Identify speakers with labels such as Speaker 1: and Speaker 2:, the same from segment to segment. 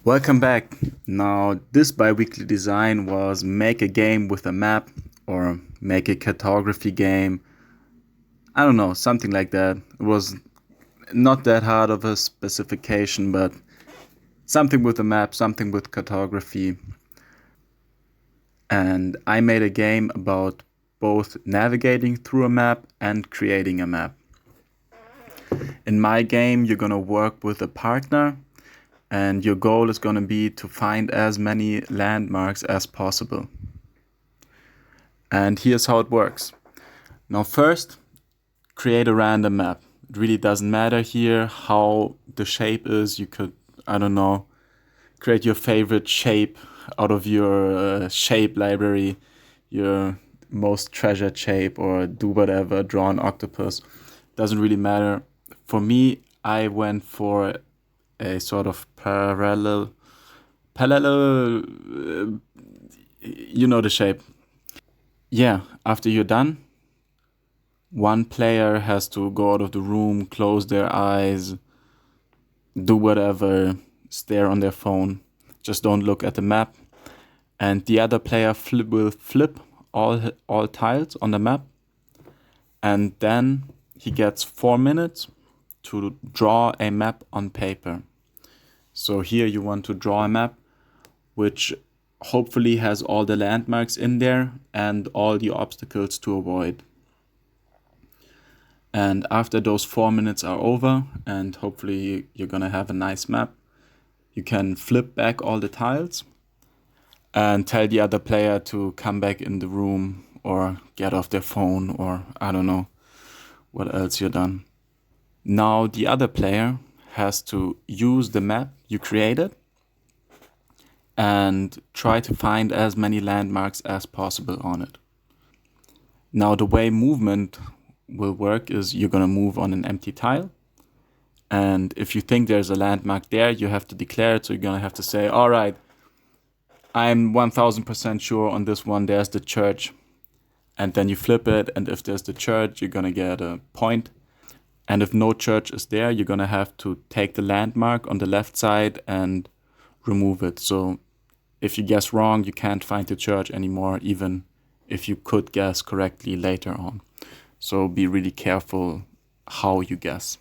Speaker 1: Welcome back. Now, this bi-weekly design was make a game with a map or make a cartography game. I don't know, something like that. It was not that hard of a specification, but something with a map, something with cartography. And I made a game about both navigating through a map and creating a map. In my game, you're gonna work with a partner, and your goal is going to be to find as many landmarks as possible. And here's how it works. Now first, create a random map. It really doesn't matter here how the shape is. You could, I don't know, create your favorite shape out of your shape library, your most treasured shape, or do whatever, draw an octopus. Doesn't really matter. For me, I went for a sort of parallel, you know the shape. Yeah, after you're done, one player has to go out of the room, close their eyes, do whatever, stare on their phone. Just don't look at the map. And the other player will flip all tiles on the map. And then he gets 4 minutes to draw a map on paper. So here you want to draw a map which hopefully has all the landmarks in there and all the obstacles to avoid. And after those 4 minutes are over, and hopefully you're gonna have a nice map, you can flip back all the tiles and tell the other player to come back in the room or get off their phone, or I don't know what else you're done. Now the other player has to use the map you created and try to find as many landmarks as possible on it. Now the way movement will work is you're gonna move on an empty tile, and if you think there's a landmark there, you have to declare it. So you're gonna have to say, all right, I'm 1000% sure on this one there's the church, and then you flip it, and if there's the church, you're gonna get a point. And if no church is there, you're gonna have to take the landmark on the left side and remove it. So if you guess wrong, you can't find the church anymore, even if you could guess correctly later on. So be really careful how you guess.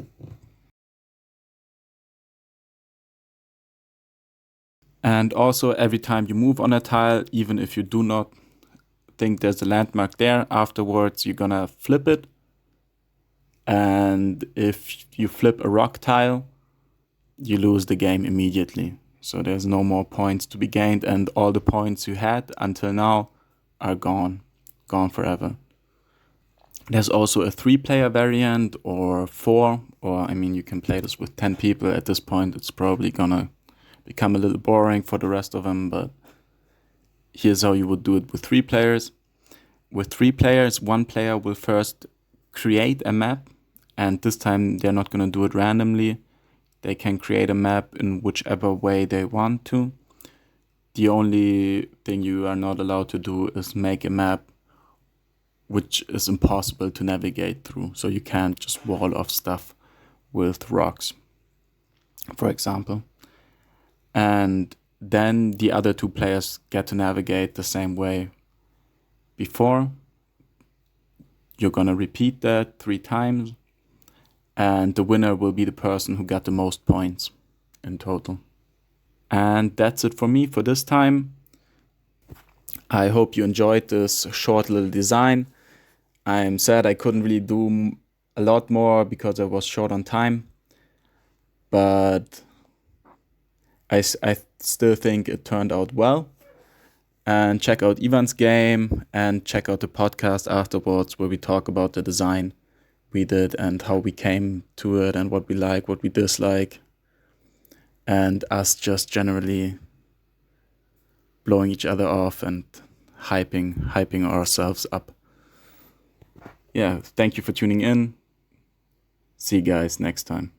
Speaker 1: And also every time you move on a tile, even if you do not think there's a landmark there, afterwards you're gonna flip it. And if you flip a rock tile, you lose the game immediately. So there's no more points to be gained, and all the points you had until now are gone forever. There's also a 3-player variant, or 4, or I mean you can play this with 10 people. At this point it's probably gonna become a little boring for the rest of them, but here's how you would do it with 3 players. With 3 players, one player will first create a map, and this time they're not gonna do it randomly. They can create a map in whichever way they want to. The only thing you are not allowed to do is make a map which is impossible to navigate through. So you can't just wall off stuff with rocks, for example. And then the other 2 players get to navigate the same way before. You're gonna repeat that 3 times. And the winner will be the person who got the most points in total. And that's it for me for this time. I hope you enjoyed this short little design. I'm sad I couldn't really do a lot more because I was short on time. But I still think it turned out well. And check out Ivan's game and check out the podcast afterwards where we talk about the design we did and how we came to it and what we like, what we dislike, and us just generally blowing each other off and hyping ourselves up. Yeah, thank you for tuning in. See you guys next time.